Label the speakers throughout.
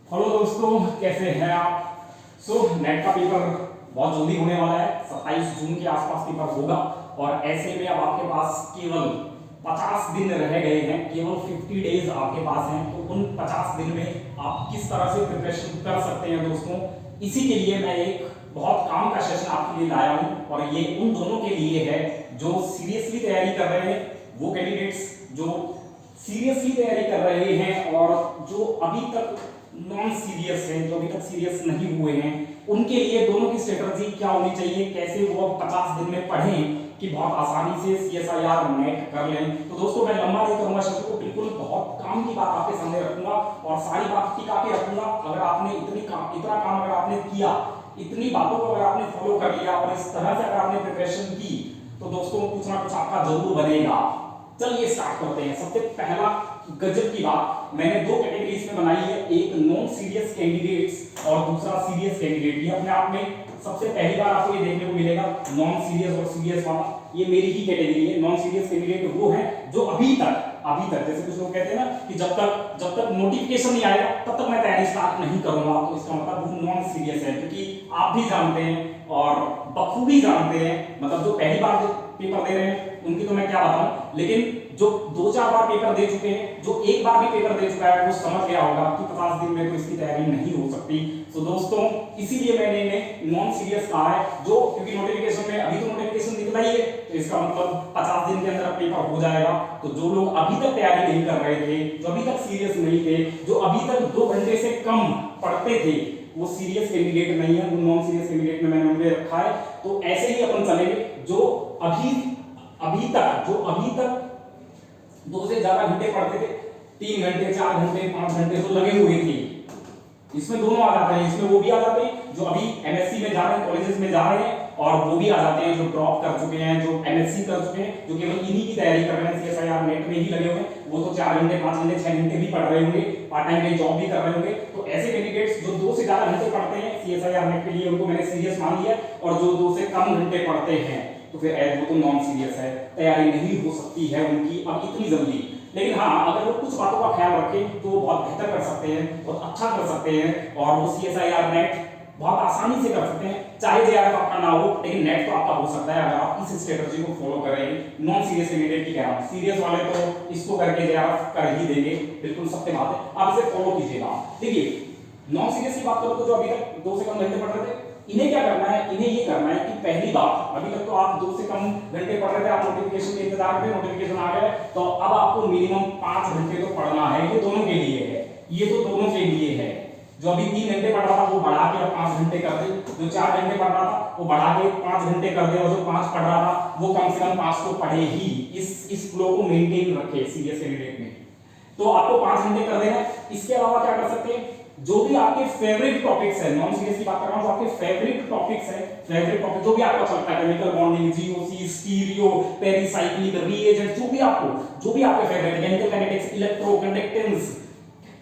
Speaker 1: Hello दोस्तों, कैसे हैं आप। नेट का पेपर बहुत जल्दी होने वाला है। 27 जून के आसपास पेपर होगा और ऐसे में अब आपके पास केवल 50 दिन रह गए हैं। केवल 50 डेज आपके पास हैं। तो उन 50 दिन में आप किस तरह से प्रिपरेशन कर सकते हैं दोस्तों, इसी के लिए मैं एक बहुत काम का सेशन आपके लिए लाया हूं। और ये उन दोनों के लिए है जो सीरियसली तैयारी कर रहे हैं, वो कैंडिडेट्स जो सीरियसली तैयारी कर रहे हैं और जो अभी तक नॉन सीरियस हैं, जो अभी तक सीरियस नहीं हुए हैं, उनके लिए दोनों की स्ट्रेटजी क्या होनी चाहिए, कैसे वो 50 दिन में पढ़ें कि बहुत आसानी से CSIR नेट कर लें। तो दोस्तों, मैं लंबा नहीं करूंगा सेशन को, बिल्कुल बहुत काम की बात आपके सामने रखूंगा और सारी बात टिका के रखूंगा। अगर आपने इतना काम अगर आपने किया, इतनी बातों को अगर आपने फॉलो कर लिया और इस तरह से अगर आपने प्रिपरेशन की, तो दोस्तों कुछ ना कुछ आपका जरूर बनेगा। चलिए स्टार्ट करते हैं। सबसे पहला गजब की बात मैंने दो कैटेगरीज में बनाई है, एक नॉन सीरियस कैंडिडेट्स और दूसरा सीरियस कैंडिडेट। ये अपने आप में सबसे पहली बार आपको ये देखने को मिलेगा, नॉन सीरियस और सीरियस वाला। ये मेरी ही कैटेगरी है। नॉन सीरियस कैंडिडेट वो है जो अभी तक जैसे कुछ लोग कहते हैं ना कि जब तक नोटिफिकेशन नहीं आएगा तब तक मैं तैयारी स्टार्ट नहीं करूंगा, तो इसका मतलब वो नॉन सीरियस है। क्योंकि आप भी जानते हैं और बखूबी जानते हैं, मतलब जो पहली बार जो पेपर दे रहे हैं उनकी तो मैं क्या बताऊं, लेकिन जो 2-4 बार पेपर दे चुके हैं, जो एक बार भी पेपर दे चुका है, वो समझ गया होगा कि 50 दिन में तो इसकी तैयारी नहीं हो सकती। तो दोस्तों, इसीलिए मैंने इन्हें नॉन सीरियस कहा है, जो क्योंकि नोटिफिकेशन में अभी तो नोटिफिकेशन निकला ही है, तो इसका मतलब 50 दिन के अंदर पेपर हो जाएगा। तो जो लोग अभी तक तैयारी नहीं कर रहे थे, जो अभी तक सीरियस नहीं थे, जो अभी तक 2 घंटे से कम पढ़ते थे, वो सीरियस कैंडिडेट नहीं है, वो नॉन सीरियस कैंडिडेट में मैंने उन्हें रखा है। तो ऐसे ही अपन चलेंगे। जो अभी तक 2 से ज्यादा घंटे पढ़ते थे, 3 घंटे 4 घंटे 5 घंटे तो लगे हुए थे, इसमें दोनों आ जाते हैं। इसमें वो भी आ जाते हैं जो अभी MSc में जा रहे हैं, कॉलेजेस में जा रहे हैं, और वो भी आ जाते हैं जो ड्रॉप कर चुके हैं, जो MSc कर चुके हैं, जो केवल इन्हीं की तैयारी कर रहे हैं, CSIR नेट में ही लगे हुए हैं। वो तो 4 घंटे 5 घंटे 6 घंटे भी पढ़ रहे होंगे, पार्ट टाइम कहीं जॉब भी कर रहे होंगे। तो ऐसे कैंडिडेट्स जो 2 से ज्यादा घंटे पढ़ते हैं CSIR नेट के लिए, उनको मैंने सीरियस मान लिया। और जो 2 से कम घंटे पढ़ते हैं, तो फिर वो तो नॉन सीरियस है, तैयारी नहीं हो सकती है उनकी अब इतनी जल्दी। लेकिन हाँ, अगर वो कुछ बातों का ख्याल रखें तो वो बहुत बेहतर कर सकते हैं, बहुत अच्छा कर सकते हैं, और वो CSIR नेट बहुत आसानी से कर सकते हैं। चाहे JRF आपका ना हो, लेकिन नेट तो आपका हो सकता है अगर आप इस स्ट्रेटजी को फॉलो करेंगे। नॉन सीरियस कैंडिडेट की कह रहा हूं, सीरियस वाले तो इसको करके JRF कर ही देंगे, बिल्कुल सत्य बात है। आप इसे फॉलो कीजिएगा। देखिए, नॉन सीरियस की बात करो तो जो अभी तक 2 से कम घंटे पढ़ रहे थे, इन्हें क्या करना है, इन्हें ये करना है कि पहली बात, अभी तक तो आप 2 से कम घंटे पढ़ रहे थे, आप नोटिफिकेशन के इंतजार में, नोटिफिकेशन आ गया, तो अब आपको मिनिमम 5 घंटे तो पढ़ना है। ये दोनों के लिए है, ये तो दोनों के लिए है। जो अभी 3 घंटे पढ़ रहा था वो बढ़ा के अब 5 घंटे कर दे, जो 4 घंटे पढ़ रहा था वो बढ़ा के 5 घंटे कर दे, और जो 5 पढ़ रहा था वो कम से कम 5 तो पढ़े ही। इस फ्लो को मेंटेन रखे सीरियस कैंडिडेट में। तो आपको 5 घंटे कर देना। इसके अलावा क्या कर सकते हैं, जो भी आपके फेवरेट टॉपिक्स है, नॉन सीरियस की बात कर रहा हूं, जो आपके फेवरेट टॉपिक्स है, फेवरेट टॉपिक जो भी आपको चलता है, chemical bonding, GOC, stereo, pericyclic, reagent, जो भी आपके फेवरेट है, केमिकल काइनेटिक्स, इलेक्ट्रोकंडक्टेंस,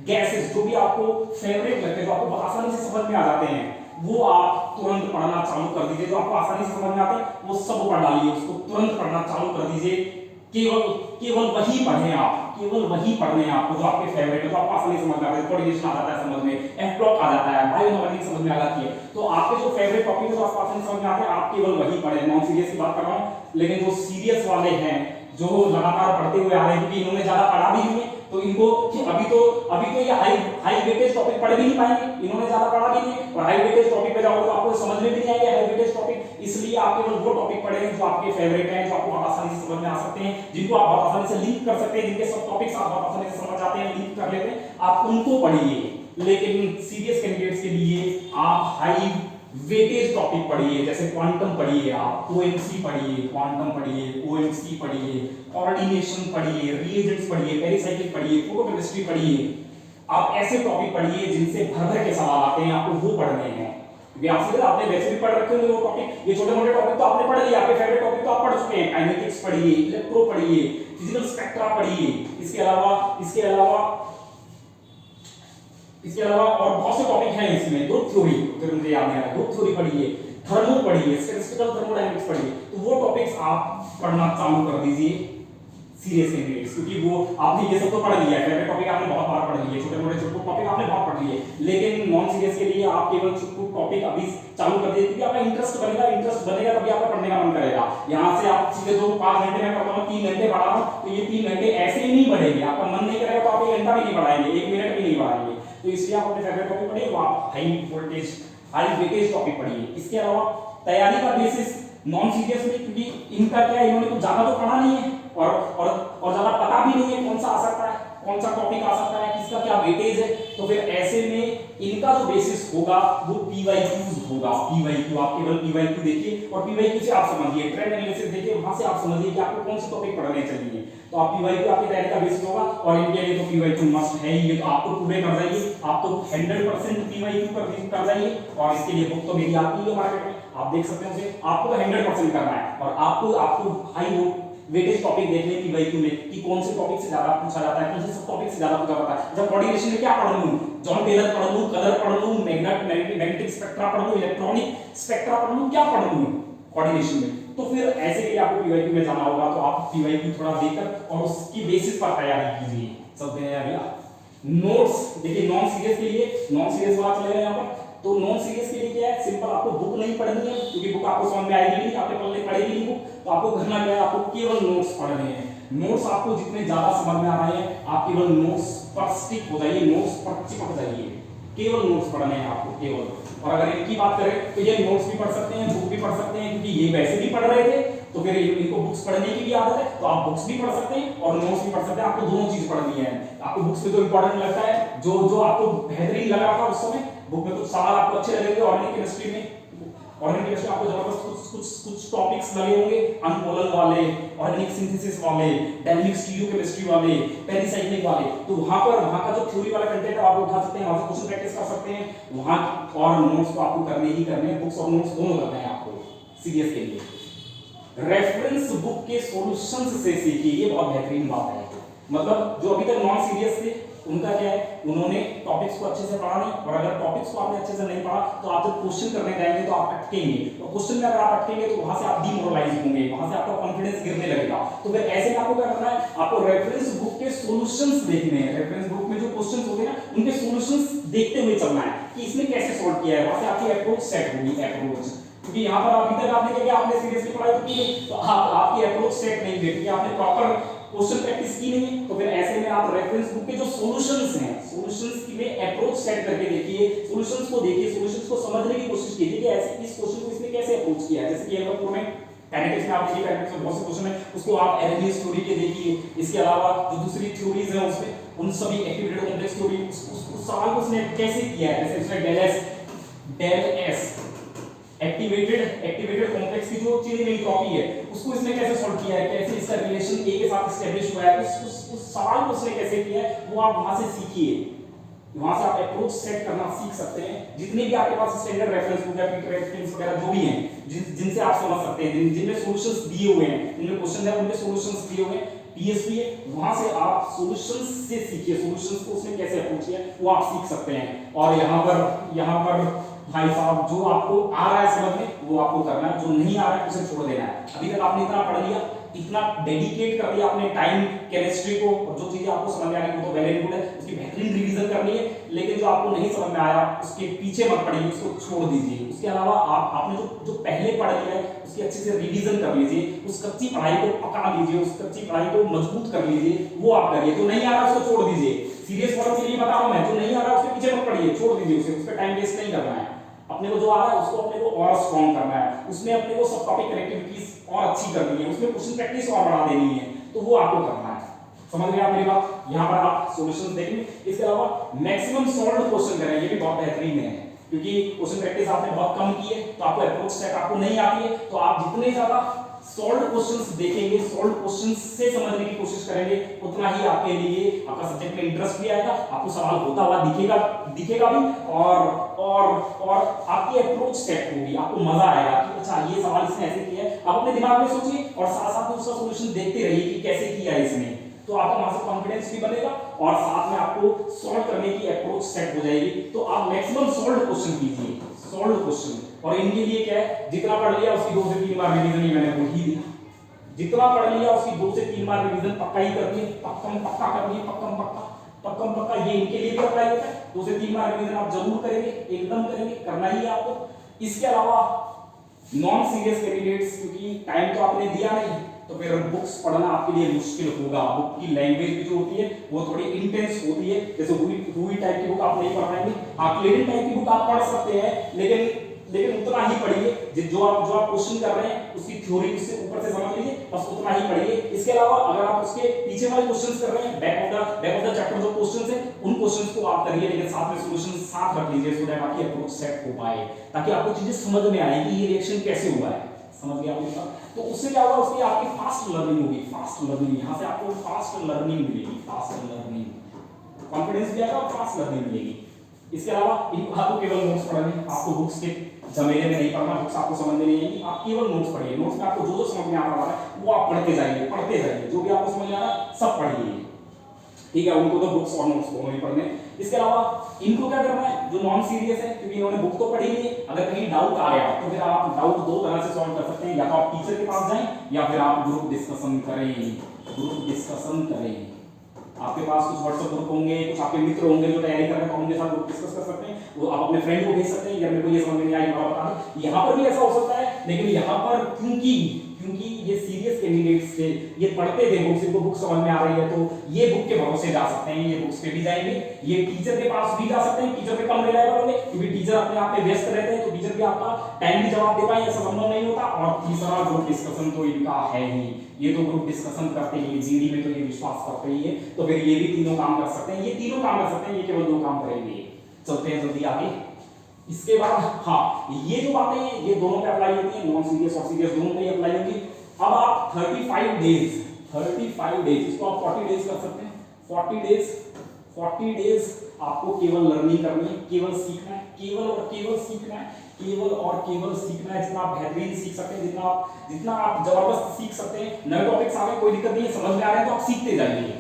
Speaker 1: गैसेस, जो भी आपको फेवरेट लगते हैं, जो आपको आसानी से समझ में आ जाते हैं, वो आप तुरंत पढ़ना चालू कर दीजिए। जो आपको आसानी से समझ में आते हैं वो सब पढ़ डालिए, उसको तुरंत पढ़ना चालू कर दीजिए। केवल वही पढ़ें आप, केवल वही पढ़ने हैं आपको जो आपके फेवरेट है, जो आपको आसानी समझ में आता है। कोऑर्डिनेशन आ जाता है समझ में, F ब्लॉक आ जाता है, बायोमॉलिक्यूल्स समझ में आ जाती है। तो आपके जो फेवरेट टॉपिक है, जो आपको आसानी समझ में आते हैं, आप केवल वही पढ़ें। नॉन सीरियस की बात कर रहा हूं। लेकिन जो सीरियस वाले हैं, जो लगातार पढ़ते हुए आ रहे हैं, क्योंकि इन्होंने ज्यादा पढ़ा भी नहीं है, तो इनको अभी तो ये हाई वेटेज टॉपिक पढ़ भी नहीं पाएंगे, इन्होंने ज्यादा पढ़ा भी नहीं है। और हाई वेटेज टॉपिक पे जाओगे तो आपको समझ में भी नहीं आएगा हाई वेटेज टॉपिक। इसलिए आप केवल वो टॉपिक पढ़ेंगे जो आपके फेवरेट हैं, जो आपको बहुत आसानी से समझ में आ सकते हैं, जिनको आप बहुत आसानी से लिंक कर सकते हैं, जिनके सब टॉपिक्स आप बहुत आसानी से समझ आते हैं, लिंक कर लेते हैं, आप उनको पढ़िए। लेकिन सीरियस कैंडिडेट्स के लिए आप हाई वेटेज टॉपिक पढ़िए, जैसे क्वांटम पढ़िए, आप OMC पढ़िए, क्वांटम पढ़िए, OMC पढ़िए, कोऑर्डिनेशन पढ़िए, रिएजेंट्स पढ़िए, पेरिसाइक्लिक पढ़िए, फोटोकेमिस्ट्री पढ़िए। आप ऐसे टॉपिक पढ़िए जिनसे भर के सवाल आते हैं, आपको वो पढ़ने हैं। आपने वैसे भी पढ़ रखे होंगे वो टॉपिक, ये छोटे मोटे टॉपिक तो आपने पढ़ लिए, आपके फेवरेट टॉपिक तो आप पढ़ चुके हैं। काइनेटिक्स पढ़िए, इलेक्ट्रो पढ़िए, फिजिकल स्पेक्ट्रा पढ़िए। इसके अलावा और बहुत से टॉपिक हैं इसमें। ग्रुप थ्योरी, फिर मुझे याद नहीं आ रहा, ग्रुप थ्योरी पढ़िए, थर्मो पढ़िए, स्टैटिस्टिकल थर्मोडायनामिक्स पढ़िए। तो वो टॉपिक्स आप पढ़ना चालू कर दीजिए सीरियस कैंडिडेट्स, क्योंकि वो आपने ये सब तो पढ़ लिया है, फेवरेट टॉपिक आपने बहुत बार पढ़ लिए, छोटे मोटे टॉपिक आपने बहुत पढ़ लिए, लेकिन नॉन सीरियस के लिए आप केवल कुछ टॉपिक अभी चालू कर दिए, क्योंकि आपका इंटरेस्ट बनेगा तभी आपका पढ़ने का मन करेगा। यहाँ से आप सीधे जो 5 घंटे में करता हूँ 3 घंटे पढ़ा रहा हूँ, तो ये 3 घंटे ऐसे ही नहीं बढ़ेंगे, आपका मन नहीं करेगा तो आप 1 घंटा भी नहीं पढ़ाएंगे, 1 मिनट भी नहीं पढ़ाएंगे। तो इसलिए आप अपने फेवरेट टॉपिक पढ़िए, वो आप हाई वेटेज टॉपिक पढ़िए। इसके अलावा तैयारी का बेसिस नॉन सीरियस में, क्योंकि इनका क्या है, इन्होंने कुछ ज्यादा तो पढ़ा नहीं है और ज्यादा पता भी नहीं है कौन सा आ सकता है, कौन सा टॉपिक आ सकता है, किसका क्या वेटेज है। तो फिर ऐसे में इनका जो बेसिस होगा वो पीवाईक्यूज होगा। पीवाईक्यू, आप केवल पीवाईक्यू देखिए और पीवाईक्यू से आप समझिए, ट्रेंड एनालिसिस देखिए, वहां से आप समझिए कि आपको कौन से टॉपिक पढ़ने चाहिए। तो आप पीवाईक्यू आपकी तैयारी का बेसिस होगा, और इनके लिए तो पीवाईक्यू मस्ट है ही, ये तो आपको पूरे कर जाइए, आप तो 100% पीवाईक्यू कर जाइए। और इसके लिए बुक तो मेरी आती है मार्केट में, आप देख सकते हैं उसे, आपको तो 100% करना है। और आपको हाई वेटेज टॉपिक देखने की पीवाईक्यू में कि कौन से टॉपिक से ज्यादा पूछा जाता है, कौन से सब टॉपिक से ज्यादा पूछा जाता है। जब कोऑर्डिनेशन में क्या पढ़ लूं, जॉन टेलर पढ़ लूं, कलर पढ़ लूं, मैग्नेटिक स्पेक्ट्रा पढ़ लूं, इलेक्ट्रॉनिक स्पेक्ट्रा पढ़ लूं, क्या पढ़ लूं कोऑर्डिनेशन में। तो फिर ऐसे के लिए आपको पीवाईक्यू में जाना होगा, तो आप पीवाईक्यू थोड़ा देखकर और उसकी बेसिस पर तैयारी कीजिए। सबसे अगला नोट्स देखिए, नॉन सीरियस के लिए, नॉन सीरियस वाला चलेगा यहाँ पर। तो नॉन सीरियस के लिए क्या है, सिंपल आपको बुक नहीं पढ़नी है, क्योंकि बुक आपको समझ में आएगी नहीं, आपने पढ़ेगी नहीं बुक, तो आपको करना क्या है, आपको केवल नोट्स पढ़ने हैं। नोट्स आपको जितने ज्यादा समझ में आ रहे हैं, आप केवल नोट्स पर स्टिक हो जाइए, नोट्स पर चिपक जाइए, केवल नोट्स पढ़ने हैं आपको केवल। और अगर इनकी बात करें तो ये नोट्स भी पढ़ सकते हैं, बुक भी पढ़ सकते हैं, क्योंकि ये वैसे भी पढ़ रहे थे, तो फिर इनको बुक्स पढ़ने की भी आदत है, तो आप बुक्स भी पढ़ सकते हैं और नोट्स भी पढ़ सकते हैं। आपको दोनों चीज पढ़नी है। आपको बुक्स में तो इंपॉर्टेंट लगता है, जो आपको बेहतरीन लग रहा था उस समय, बुक में कुछ सवाल आपको अच्छे लगेंगे। ऑर्गेनिक केमिस्ट्री में, ऑर्गेनिक केमिस्ट्री आपको जबरदस्त कुछ टॉपिक्स लगे होंगे, अनपोलन वाले, ऑर्गेनिक सिंथेसिस वाले, डायनामिक स्टीरियोकेमिस्ट्री वाले, पेरिसाइक्लिक वाले। तो वहां का जो थ्योरी वाला कंटेंट है आप उठा सकते हैं, वहां से क्वेश्चन प्रैक्टिस कर सकते हैं वहां। और नोट्स तो आपको करने ही करने हैं, बुक्स और नोट्स दोनों करने हैं आपको सीरियस के लिए। रेफरेंस बुक के सॉल्यूशंस से सीखिए, ये बहुत बेहतरीन बात है। मतलब जो अभी तक नॉन सीरियस थे उनका क्या है, उन्होंने टॉपिक्स को अच्छे से पढ़ा नहीं, और अगर टॉपिक्स को आपने अच्छे से नहीं पढ़ा तो आप जब क्वेश्चन करने जाएंगे तो आप अटकेंगे, और क्वेश्चन में अगर आप अटकेंगे तो वहां से आप डिमोरलाइज होंगे, वहां से आपका कॉन्फिडेंस गिरने लगेगा। तो फिर ऐसे में आपको क्या करना है, आपको रेफरेंस बुक के सॉल्यूशंस देखने हैं। रेफरेंस बुक में जो क्वेश्चंस होते हैं ना, उनके सॉल्यूशंस देखते हुए चलना है कि इसने कैसे सॉल्व किया है, वहां से आपकी अप्रोच सेट होगी। अप्रोच, क्योंकि यहाँ पर अभी तक आपने क्या किया, आपने सीरियसली पढ़ाई तो की, तो आपकी अप्रोच सेट नहीं हुई, क्योंकि आपने प्रॉपर क्वेश्चन प्रैक्टिस की नहीं है। तो फिर ऐसे में आप रेफरेंस बुक के जो सॉल्यूशंस हैं, सॉल्यूशंस की में अप्रोच सेट करके देखिए, सॉल्यूशंस को देखिए, सॉल्यूशंस को समझने की कोशिश कीजिए कि ऐसे इस क्वेश्चन को इसने कैसे अप्रोच किया है। जैसे कि एल्गोरिथम में काइनेटिक्स में आप देखिए, काइनेटिक्स में बहुत से क्वेश्चन है, उसको आप एरेनियस थ्योरी के देखिए। इसके अलावा जो दूसरी थ्योरीज हैं उसमें, उन सभी एक्टिवेटेड कॉम्प्लेक्स थ्योरी, उस सवाल को उसने कैसे किया है। जैसे इसमें डेल एस एक्टिवेटेड कॉम्प्लेक्स की जो चेन एंट्रोपी है उसको इसने कैसे सॉल्व किया है, कैसे इसका रिलेशन ए के साथ एस्टैब्लिश हुआ है, उस सवाल को उसने कैसे किया है, वो आप वहां से सीखिए। वहां से आप अप्रोच सेट करना सीख सकते हैं। जितने भी आपके पास स्टैंडर्ड रेफरेंस बुक या पीडीएफ वगैरह जो भी हैं, जिनसे आप समझ सकते हैं, जिनमें सॉल्यूशंस दिए हुए हैं, जिनमें क्वेश्चन है उनमें सॉल्यूशंस दिए हुए हैं, पीएसपी है, वहां से आप सॉल्यूशंस से सीखिए, सॉल्यूशंस को उसने कैसे अप्रोच किया वो आप सीख सकते हैं। और यहाँ पर भाई साहब जो आपको आ रहा है समझ में वो आपको करना है, जो नहीं आ रहा है उसे छोड़ देना है। अभी तक आपने इतना पढ़ लिया, इतना डेडिकेट कर दिया आपने टाइम केमिस्ट्री को, और जो चीजें आपको समझ में आ रही वो तो वेल एंड गुड है, उसकी बेहतरीन रिवीजन करनी है। लेकिन जो आपको नहीं समझ में आया उसके पीछे मत पड़िए, उसको छोड़ दीजिए। उसके अलावा आपने जो पहले पढ़ लिया है उसकी अच्छे से रिवीजन कर लीजिए, उस कच्ची पढ़ाई को पका लीजिए, उस कच्ची पढ़ाई को मजबूत कर लीजिए, वो आप करिए। जो नहीं आ रहा उसको छोड़ दीजिए। सीरियस फॉर्म के लिए बता रहा हूं मैं, जो नहीं आ रहा उसके पीछे मत पड़िए, छोड़ दीजिए उसे, उस पर टाइम वेस्ट नहीं करना है। अपने को जो आ रहा है उसको अपने को और स्ट्रॉन्ग करना है, उसमें अपने को सब टॉपिक कनेक्टिविटीज और अच्छी करनी है, उसमें क्वेश्चन प्रैक्टिस और बढ़ा देनी है, तो वो आपको करना है। समझ गए आप मेरी बात? यहाँ पर आप सॉल्यूशंस देखेंगे। इसके अलावा मैक्सिमम सॉल्व्ड क्वेश्चन करें, ये भी बहुत बेहतरीन है, क्योंकि क्वेश्चन प्रैक्टिस आपने बहुत कम की है, तो आपको अप्रोच सेट आपको नहीं आती है, तो आप जितने ज्यादा सॉल्व्ड क्वेश्चंस देखेंगे, सॉल्व्ड क्वेश्चंस से समझने की कोशिश करेंगे, उतना ही आपके लिए आपका सब्जेक्ट में इंटरेस्ट भी आएगा, आपको सवाल होता हुआ दिखेगा भी, और आपकी अप्रोच सेट होगी, आपको मजा आएगा कि अच्छा ये सवाल इसने ऐसे किया है। आप अपने दिमाग में सोचिए और साथ साथ में उसका सॉल्यूशन देखते रहिए कि कैसे किया है इसने, तो आपका वहां से कॉन्फिडेंस भी बनेगा और साथ में आपको सॉल्व करने की अप्रोच सेट हो जाएगी। तो आप मैक्सिमम सॉल्व्ड क्वेश्चन कीजिए, सॉल्व्ड क्वेश्चन। और इनके लिए क्या है, जितना पढ़ लिया उसकी 2 से 3 बार रिवीजन ही मैंने बोल ही दिया, जितना पढ़ लिया उसकी 2 से 3 बार रिवीजन पक्का ही करनी है, पक्का करनी है, पक्का। पक्का पक्का ये इनके लिए भी अप्लाई होता है। 2 से 3 बार रिवीजन आप जरूर करेंगे, एकदम करेंगे, करना ही है आपको। इसके अलावा नॉन सीरियस कैंडिडेट्स, क्योंकि टाइम तो आपने दिया नहीं, तो फिर बुक्स पढ़ना आपके लिए मुश्किल होगा। बुक की लैंग्वेज भी जो होती है वो थोड़ी इंटेंस होती है, जैसे हुई टाइप की बुक आप नहीं पढ़ पाएंगे। हाँ, क्लेरिन टाइप की बुक आप पढ़ सकते हैं, लेकिन उतना ही पढ़िए जो आप क्वेश्चन कर रहे हैं उसकी थ्योरी उससे ऊपर से समझ लीजिए, बस उतना ही पढ़िए। इसके अलावा अगर आप उसके पीछे वाले क्वेश्चंस कर रहे हैं, बैक ऑफ द चैप्टर जो क्वेश्चंस हैं उन क्वेश्चंस को आप करिए, लेकिन साथ में सॉल्यूशन साथ रख लीजिए, सो दैट आपकी अप्रोच सेट हो पाए, ताकि आपको चीजें समझ में आए कि ये रिएक्शन कैसे हुआ है। समझ गया आपने बात? तो उससे क्या होगा, उसकी आपकी फास्ट लर्निंग होगी, फास्ट लर्निंग, यहां से आपको फास्ट लर्निंग मिलेगी, फास्ट लर्निंग, कॉन्फिडेंस भी आएगा और फास्ट लर्निंग मिलेगी। इसके अलावा आपको केवल नोट्स पढ़ने, आपको बुक्स के जमेले में नहीं पढ़ना, बुक्स आपको समझ में नहीं आएगी, आप केवल नोट्स पढ़िए। नोट्स में आपको जो जो समझ में आ रहा है वो आप पढ़ते जाइए, जो भी आपको समझ में आ रहा है सब पढ़िए, ठीक है। उनको तो बुक्स और नोट्स दोनों ही पढ़ने। इसके अलावा इनको क्या करना है, जो नॉन सीरियस है, क्योंकि इन्होंने बुक तो पढ़ी नहीं है, अगर कहीं डाउट आ गया तो फिर आप डाउट 2 तरह से सॉल्व कर सकते हैं, या तो आप टीचर के पास जाएं या फिर आप ग्रुप डिस्कशन करें। आपके पास कुछ व्हाट्सएप ग्रुप होंगे, कुछ आपके मित्र होंगे जो तैयारी कर रहे हैं, तो उनके साथ ग्रुप डिस्कस कर सकते हैं। वो आप अपने फ्रेंड को भेज सकते हैं, या मेरे को ये समझ में नहीं आया बता दो। यहाँ पर भी ऐसा हो सकता है, लेकिन यहाँ पर क्योंकि ये सीरियस कैंडिडेट्स थे, ये पढ़ते थे बुक्स, इनको बुक समझ में आ रही है, तो ये बुक के भरोसे जा सकते हैं, ये बुक्स पे भी जाएंगे, ये टीचर के पास भी जा सकते हैं। टीचर पे कम रिलायबल होंगे, क्योंकि टीचर अपने आप में व्यस्त रहते हैं, तो टीचर भी आपका टाइमली जवाब दे पाए ऐसा संभव नहीं होता। और तीसरा ग्रुप डिस्कशन तो इनका है ही, ये तो ग्रुप डिस्कशन करते ही, जीडी में तो ये विश्वास करते ही है, तो फिर ये भी तीनों काम कर सकते हैं, ये तीनों काम कर सकते हैं, ये केवल 2 काम करेंगे। चलते हैं जल्दी आगे। इसके बाद हाँ, ये जो बातें हैं ये दोनों पे अप्लाई होती है, नॉन सीरियस और सीरियस दोनों पे अप्लाई होगी। अब आप 35 डेज, इसको आप 40 डेज कर सकते हैं। 40 डेज आपको केवल लर्निंग करनी है, केवल सीखना है, केवल और केवल सीखना है, जितना आप बेहतरीन सीख सकते हैं, जितना आप जबरदस्त सीख सकते हैं। नए टॉपिक्स आ गए, कोई दिक्कत नहीं है, समझ में आ रहे हैं तो आप सीखते जाइए,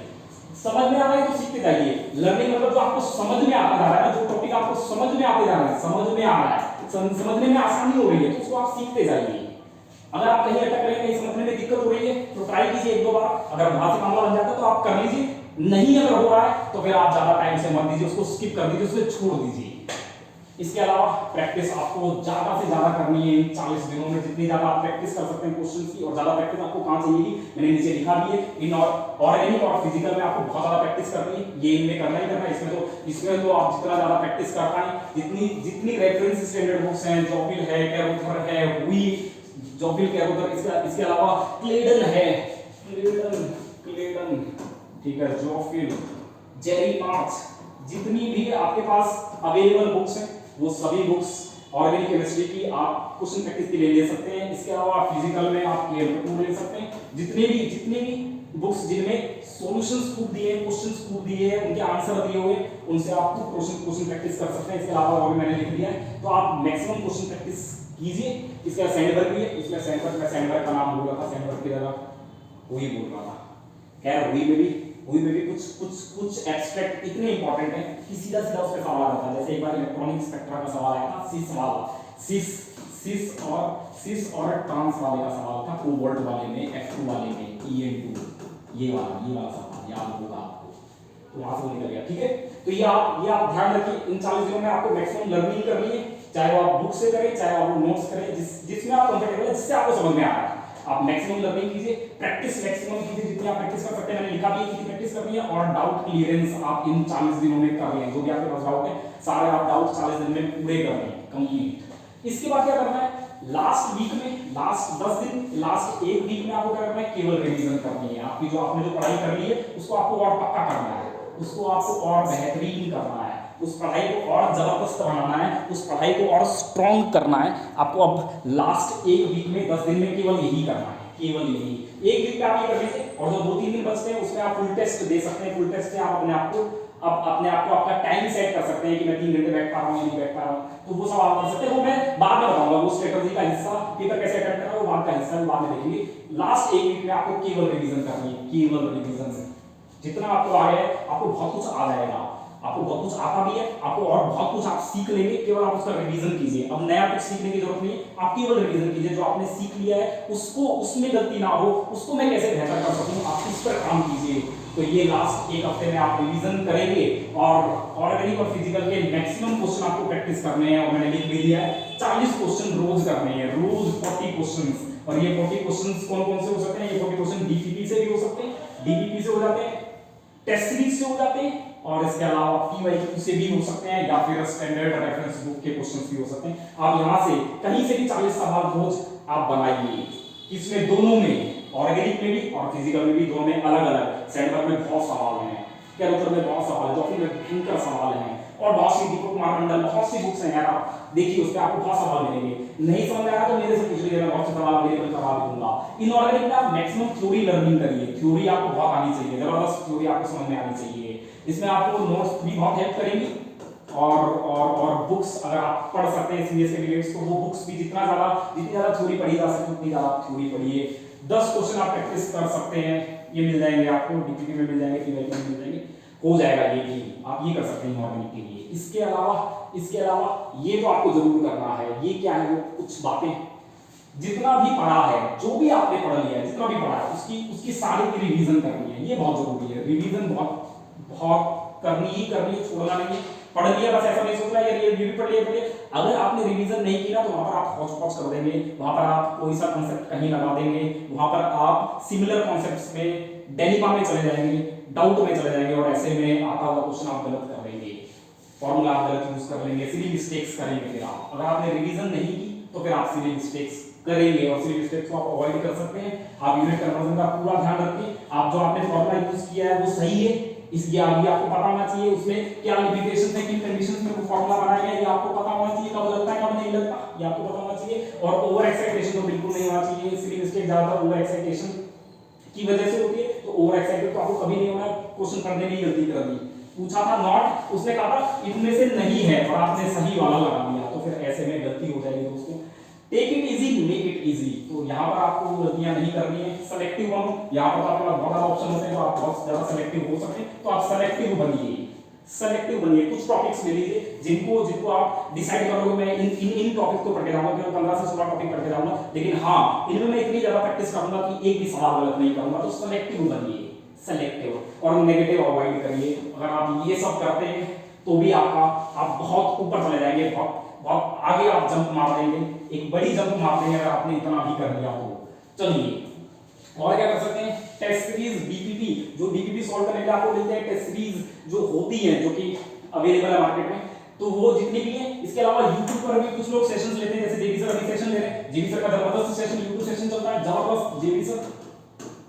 Speaker 1: समझ में आ रहा है तो सीखते जाइए। लर्निंग मतलब जो आपको समझ में आता जा रहा है ना, जो टॉपिक आपको समझ में आते जा रहा है, समझने में आसानी हो रही है, तो उसको आप सीखते जाइए। अगर आप कहीं अटक रहे हैं, नहीं समझने में दिक्कत हो रही है, तो ट्राई कीजिए 1-2 बार, अगर वहां से मामला बन जाता है तो आप कर लीजिए, नहीं अगर हो रहा है तो फिर आप ज्यादा टाइम से मत दीजिए, उसको स्किप कर दीजिए, उसे छोड़ दीजिए। इसके अलावा प्रैक्टिस आपको ज्यादा से ज्यादा करनी है इन 40 दिनों में, जितनी ज्यादा आप प्रैक्टिस कर सकते हैं क्वेश्चंस की, और ज्यादा प्रैक्टिस आपको कहां चाहिए मैंने नीचे लिखा भी है। इन ऑर्गेनिक और फिजिकल में आपको बहुत ज्यादा प्रैक्टिस करनी है, ये इनमें करना ही करना है। इसमें तो आप जितना ज्यादा प्रैक्टिस कर पाए, जितनी रेफरेंस स्टैंडर्ड बुक्स हैं, जॉबिल है, कैरोथर है, हुई जॉबिल कैरोथर, इसके अलावा क्लेडन है, क्लेडन ठीक है, जॉबिल, जेरी मार्क्स, जितनी भी आपके पास अवेलेबल बुक्स हैं वो सभी बुक्स ऑर्गेनिक केमिस्ट्री की आप क्वेश्चन प्रैक्टिस के लिए ले सकते हैं। इसके अलावा फिजिकल में आप केयर ले सकते हैं, जितने भी बुक्स जिनमें सॉल्यूशंस खूब दिए हैं, क्वेश्चंस खूब दिए हैं, उनके आंसर दिए हुए, उनसे आप क्वेश्चन प्रैक्टिस कर सकते हैं। इसके अलावा और मैंने लिख दिया है, तो आप मैक्सिमम क्वेश्चन प्रैक्टिस कीजिए। इसका सैंडबर्ग भी है, इसमें सैंडबर्ग का नाम बोल रहा था, सैंडबर्ग की जगह वही बोल रहा था। खैर हुई में भी कुछ एब्स्ट्रैक्ट इतने इंपॉर्टेंट हैं कि सीधा उस पे सवाल आता है। जैसे एक बार इलेक्ट्रॉनिक स्पेक्ट्रा का सवाल आया था, सिस और ट्रांस वाले का सवाल था, कोबाल्ट वाले में, F2 वाले में, En2, ये वाला सवाल याद होगा आपको, तो वहां से निकल गया। ठीक है, तो ये आप ध्यान रखिए, इन 40 दिनों में आपको मैक्सिमम लर्निंग करनी है, चाहे वो आप बुक से करें, चाहे आप नोट्स करें, जिसमें आप कंफर्टेबल है, जिससे आपको समझ में आ रहा है, आप मैक्सिमम लर्निंग कीजिए, प्रैक्टिस मैक्सिमम कीजिए, जितनी आप प्रैक्टिस कर सकते हैं। मैंने लिखा भी है कितनी प्रैक्टिस करनी है, और डाउट क्लियरेंस आप इन 40 दिनों में कर लें। जो भी आपके पास डाउट है सारे आप डाउट 40 दिन में पूरे कर लें, कंप्लीट। इसके बाद क्या करना है, लास्ट वीक में, लास्ट 10 दिन, लास्ट 1 वीक में आपको क्या करना है, केवल रिवीजन करनी है। आपकी आपने जो पढ़ाई कर ली है उसको आपको और पक्का करना है, उसको आपको और बेहतरीन करना है, उस पढ़ाई को और जबरदस्त बनाना है, उस पढ़ाई को और स्ट्रॉन्ग करना है आपको। अब लास्ट 1 वीक में 10 दिन में केवल यही करना है, केवल यही। 1 वीक में आप ये कर लीजिए, और जो 2-3 दिन बचते हैं उसमें आप फुल टेस्ट दे सकते हैं। फुल टेस्ट से आप अपने आप को आपका टाइम सेट कर सकते हैं कि मैं 3 घंटे बैठ पा रहा हूँ या नहीं बैठ पा रहा हूँ, तो वो सब आप कर सकते हैं। वो मैं बाद में बताऊंगा, वो स्ट्रेटजी का हिस्सा, पेपर कैसे अटेंड करना है वो बाद का हिस्सा है, बाद में देखेंगे। लास्ट 1 वीक में आपको केवल रिवीजन करनी है, केवल रिवीजन। जितना आपको आ गया है, आपको बहुत कुछ आ जाएगा, आपको बहुत कुछ आता भी है, आपको और बहुत कुछ आप सीख लेंगे, केवल आप उसका रिवीजन कीजिए। अब नया कुछ सीखने की जरूरत नहीं है, आप केवल रिवीजन कीजिए। जो आपने सीख लिया है उसको, उसमें गलती ना हो, उसको मैं कैसे बेहतर कर सकूं, आप इस पर काम कीजिए। तो ये लास्ट एक हफ्ते में आप रिवीजन करेंगे और ऑर्गेनिक और फिजिकल के मैक्सिमम क्वेश्चन आपको प्रैक्टिस करने हैं। और मैंने लिख भी दिया है 40 क्वेश्चन रोज करने हैं, रोज 40 क्वेश्चंस। और ये 40 क्वेश्चंस कौन कौन से हो सकते हैं? ये 40 क्वेश्चन डीपीपी से भी हो सकते हैं, डीपीपी से हो जाते हैं, टेस्ट सीरीज से हो जाते हैं, और इसके अलावा पीवाईक्यू से भी हो सकते हैं, या फिर स्टैंडर्ड रेफरेंस बुक के क्वेश्चंस भी हो सकते हैं। आप यहां से कहीं से भी 40 सवाल रोज आप बनाइए। इसमें दोनों में, ऑर्गेनिक में भी और फिजिकल में भी, दोनों में अलग अलग सेंटर में बहुत सवाल हैं, कैलकुलस में बहुत सवाल है, ज्योग्राफी में भयंकर सवाल हैं, और बहुत सी दीपक कुमार मंडल बहुत सी बुक्स हैं यार, आप देखिए उस पर आपको बहुत सवाल मिलेंगे। नहीं समझ में आया तो मेरे से पूछ लीजिए, मैं बहुत से सवाल अवेलेबल करवा दूंगा। इनऑर्गेनिक में आप मैक्सिमम थ्योरी लर्निंग करिए, थ्योरी आपको बहुत आनी चाहिए, जबरदस्त थ्योरी आपको समझ में आनी चाहिए। इसमें आपको नोट्स भी बहुत हेल्प करेंगी, और बुक्स अगर आप पढ़ सकते हैं सीएस के रिलेटेड, तो वो बुक्स भी जितनी ज्यादा थ्योरी पढ़ी जा सके उतनी ज्यादा थ्योरी पढ़िए। 10 क्वेश्चन आप प्रैक्टिस कर सकते हैं, ये मिल जाएंगे आपको, डीपीपी में मिल जाएंगे, पीवाईक्यू में मिल जाएंगे, हो जाएगा ये भी, आप ये कर सकते हैं ऑर्गेनिक के लिए। इसके अलावा ये तो आपको जरूर करना है। ये क्या है? वो कुछ बातें, जितना भी पढ़ा है, जो भी आपने पढ़ लिया है, जितना भी पढ़ा है, उसकी सारी की रिवीजन करनी है। ये बहुत जरूरी है, रिवीजन बहुत करनी ही करनी है, छोड़ना नहीं है। पढ़ लिया बस ऐसा नहीं सोचना यार ये भी पढ़ लिया। अगर आपने रिवीजन नहीं किया तो वहां पर आप हौच-पौच कर देंगे, वहां पर आप कोई सा कांसेप्ट कहीं लगा देंगे, वहां पर आप सिमिलर कॉन्सेप्ट्स में डेलिमा में चले जाएंगे, डाउट में चले जाएंगे, और ऐसे में आता हुआ क्वेश्चन आप गलत कर लेंगे, फॉर्मूला आप गलत यूज कर लेंगे, सिली मिस्टेक्स करेंगे। फिर आप, अगर आपने रिवीजन नहीं की तो फिर आप सिली मिस्टेक्स करेंगे, और सिली मिस्टेक्स को आप अवॉइड कर सकते हैं। आप यूनिट कन्वर्जन का पूरा ध्यान रखिए, आप जो आपने फॉर्मूला यूज किया है वो सही है, इसकी आगे आपको पता होना चाहिए, उसमें क्या लिमिटेशंस है, किन कंडीशंस में वो फॉर्मूला बनाया गया, ये आपको पता होना चाहिए, कब लगता है कब नहीं लगता, ये आपको पता होना चाहिए। और ओवर एक्साइटेशन तो बिल्कुल नहीं होना चाहिए। सिली मिस्टेक ज्यादातर ओवर एक्साइटेशन की वजह से होती है, तो ओवर एक्साइटेड तो आपको कभी नहीं होना। क्वेश्चन करने में गलती कर दी, पूछा था नॉट, उसने कहा था इनमें से नहीं है, और आपने सही वाला लगा दिया, तो फिर ऐसे में गलती हो जाएगी दोस्तों। Take it easy, make it easy. तो यहाँ पर आपको गलतियां नहीं करनी है, सेलेक्टिव बनो। यहाँ पर आपके पास बहुत ज्यादा ऑप्शन होते हैं, तो आप बहुत ज्यादा सेलेक्टिव हो सकते हैं, तो आप सेलेक्टिव बनिए, कुछ टॉपिक्स ले लीजिए जिनको आप डिसाइड करोगे मैं इन टॉपिक को पढ़ के जाऊंगा, केवल 15 से 16 टॉपिक पढ़ के जाऊंगा, लेकिन हाँ इनमें मैं इतनी ज्यादा प्रैक्टिस करूंगा कि एक भी सवाल गलत नहीं करूंगा। तो सेलेक्टिव बनिए, सेलेक्टिव, और नेगेटिव अवॉइड करिए। अगर आप ये सब करते हैं तो भी आप बहुत ऊपर चले जाएंगे, बहुत आगे आप जंप मार देंगे, एक बड़ी जंप मार देंगे अगर आपने इतना भी कर लिया तो। चलिए और क्या कर सकते हैं? टेस्ट सीरीज, डीपीपी, जो डीपीपी सॉल्व करने के लिए आपको मिलते हैं, टेस्ट सीरीज जो होती है, जो कि अवेलेबल है मार्केट में, तो वो जितनी भी है। इसके अलावा YouTube पर भी कुछ लोग सेशंस लेते हैं, जैसे जेबी सर अभी सेशन ले रहे हैं, जेबी सर का जबरदस्त सेशन, YouTube सेशन चलता है जबरदस्त, जेबी सर,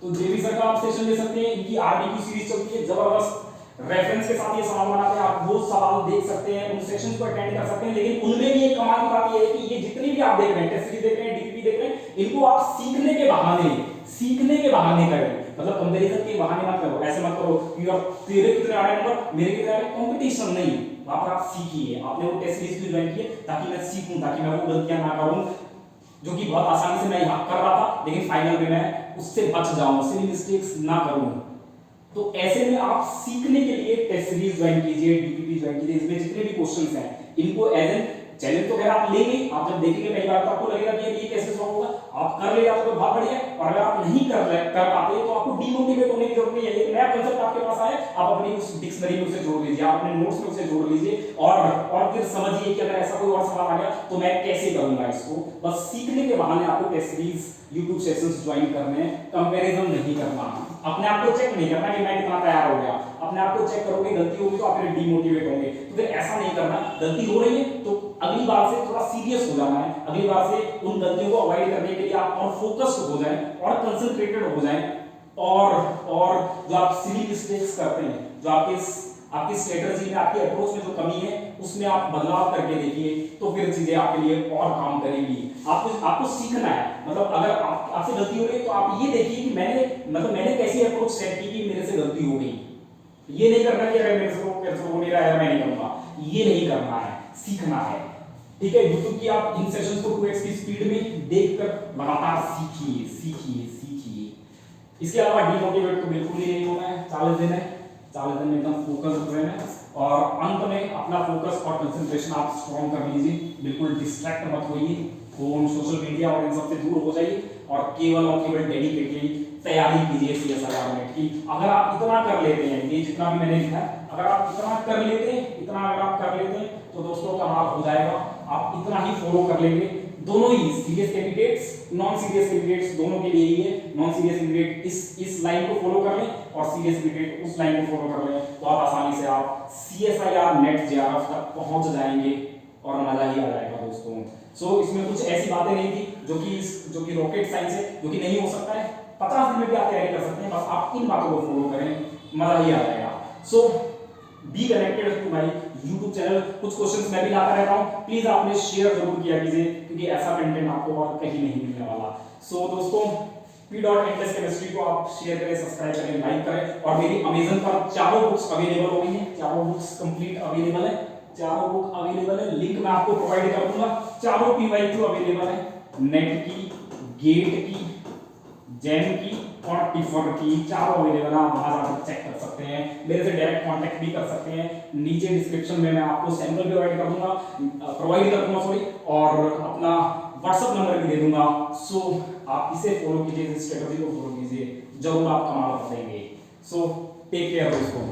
Speaker 1: तो जेबी सर का आप सेशन ले सकते हैं। इनकी आरडीक्यू सीरीज चलती है जबरदस्त, रेफरेंस के साथ ये सवाल बनाते हैं, आप वो सवाल देख सकते हैं, उन सेशंस को अटेंड कर सकते हैं। लेकिन उनमें भी एक कमाल की बात ये है कि ये जितनी भी आप देख रहे हैं, टेस्ट सीरीज देख रहे हैं, डीपीपी देख रहे हैं, इनको आप सीखने के बहाने करें। मतलब कंपैरिजन के बहाने मत करो, ऐसे मत करो कि अब तेरे कितने आ रहे हैं नंबर, मेरे कितने आ रहे हैं, कंपटीशन नहीं। वहां पर आप सीखिए। आपने वो टेस्ट सीरीज क्यों ज्वाइन किए? ताकि मैं सीखूं, ताकि मैं वो गलतियां ना करूं जो कि बहुत आसानी से मैं यहाँ कर रहा था, लेकिन फाइनल में मैं उससे बच जाऊं, सिली मिस्टेक्स ना करूं। तो ऐसे में आप सीखने के लिए टेस्ट सीरीज ज्वाइन कीजिए, डीपीपी ज्वाइन कीजिए। इसमें जितने भी क्वेश्चंस हैं इनको एज एन चैलेंज तो खैर आप लेंगे, आप जब देखेंगे पहली बार तो आपको लगेगा कि ये कैसे सॉल्व होगा, आप कर ले आपको बहुत बढ़िया। और अगर आप नहीं कर पाते तो आपको डीमोटिवेट होने की जरूरत नहीं है। एक नया कांसेप्ट आपके पास आया, आप अपनी उस डिक्शनरी में उसे जोड़ लीजिए, आप अपने नोट्स में उसे जोड़ लीजिए, और फिर समझिए कि अगर ऐसा कोई और सवाल आ गया तो मैं कैसे करूंगा इसको। बस सीखने के बहाने आपको test series YouTube sessions join करने हैं, कंपैरिजन नहीं करना, अपने आप को चेक नहीं करना कि मैं कितना तैयार हो गया। अपने आप को चेक करोगे, गलती होगी तो आप फिर डीमोटिवेट होंगे। तो फिर ऐसा नहीं करना, गलती हो रही है तो अगली बार से थोड़ा सीरियस हो जाना है, अगली बार से उन गलतियों को अवॉइड करने के लिए आप और फोकस्ड हो जाएं और कंसंट्रेटेड हो जाएं। और जो आप सिली मिस्टेक्स करते हैं, जो आपकी स्ट्रेटजी में, आपकी अप्रोच में जो कमी है, उसमें आप बदलाव करके देखिए, तो फिर चीजें आपके लिए और काम करेंगी। आपको सीखना है। मतलब अगर आपसे गलती हो रही है तो आप ये देखिए कि मैंने कैसी अप्रोच सेट की कि मेरे से गलती हो गई। ये नहीं करना कि अगर मेरे से हो नहीं रहा है मैं नहीं करूंगा, ये नहीं करना है, सीखना है। ठीक है, YouTube की आप इन सेशंस को 2x की स्पीड में देखकर लगातार सीखिए। इसके अलावा डीमोटिवेट तो बिल्कुल ही नहीं होना है। 40 दिन में एकदम फोकस रहना है, और अंत में अपना फोकस और कंसंट्रेशन आप स्ट्रॉन्ग कर लीजिए। बिल्कुल डिस्ट्रैक्ट मत होइए, फोन, सोशल मीडिया और इन सब से दूर हो जाइए, और केवल डेडिकेटली तैयारी कीजिए CSIR नेट की। अगर आप इतना कर लेते हैं, ये जितना भी मैंने लिखा है, अगर आप इतना कर लेते हैं, इतना अगर आप कर लेते हैं तो दोस्तों कमाल हो जाएगा। आप इतना ही फॉलो कर लेंगे, दोनों ही serious candidates, non serious candidates, दोनों के लिए ही है। नॉन सीरियस कैंडिडेट इस लाइन को फॉलो कर लें और सीरियस कैंडिडेट उस लाइन को फॉलो कर लें, तो आप आसानी से आप CSIR नेट JRF तक पहुंच जाएंगे और मजा ही आ जाएगा दोस्तों। सो इसमें कुछ ऐसी बातें नहीं थी जो कि रॉकेट साइंस है, जो कि नहीं हो सकता है। 50 दिन में भी आप तैयारी कर सकते हैं, बस आप इन बातों को फॉलो करें, मजा ही आ जाएगा। So be connected to my YouTube channel, कुछ क्वेश्चंस मैं भी लाता रहता हूं, प्लीज आपने शेयर जरूर किया कीजिए, क्योंकि ऐसा कंटेंट आपको और कहीं नहीं मिलने वाला। सो दोस्तों P.Endless केमिस्ट्री को आप शेयर करें, सब्सक्राइब करें, लाइक करें, और मेरी अमेज़न पर चारों बुक्स अवेलेबल हो गई हैं, चारों बुक्स कंप्लीट अवेलेबल है, चारों बुक अवेलेबल है, लिंक मैं आपको प्रोवाइड कर दूंगा। चारों PYQ अवेलेबल है, नेट की, गेट की, जेम की और टिफर की, चारों अवेलेबल है। आप वहां जाकर चेक कर सकते हैं, मेरे से डायरेक्ट कांटेक्ट भी कर सकते हैं। नीचे डिस्क्रिप्शन में मैं आपको सैंपल भी प्रोवाइड कर दूंगा सॉरी, और अपना व्हाट्सएप नंबर भी दे दूंगा। सो आप इसे फॉलो कीजिए, इस स्ट्रेटजी को फॉलो कीजिए, जरूर आप कमाल कर देंगे। सो टेक केयर दोस्तों।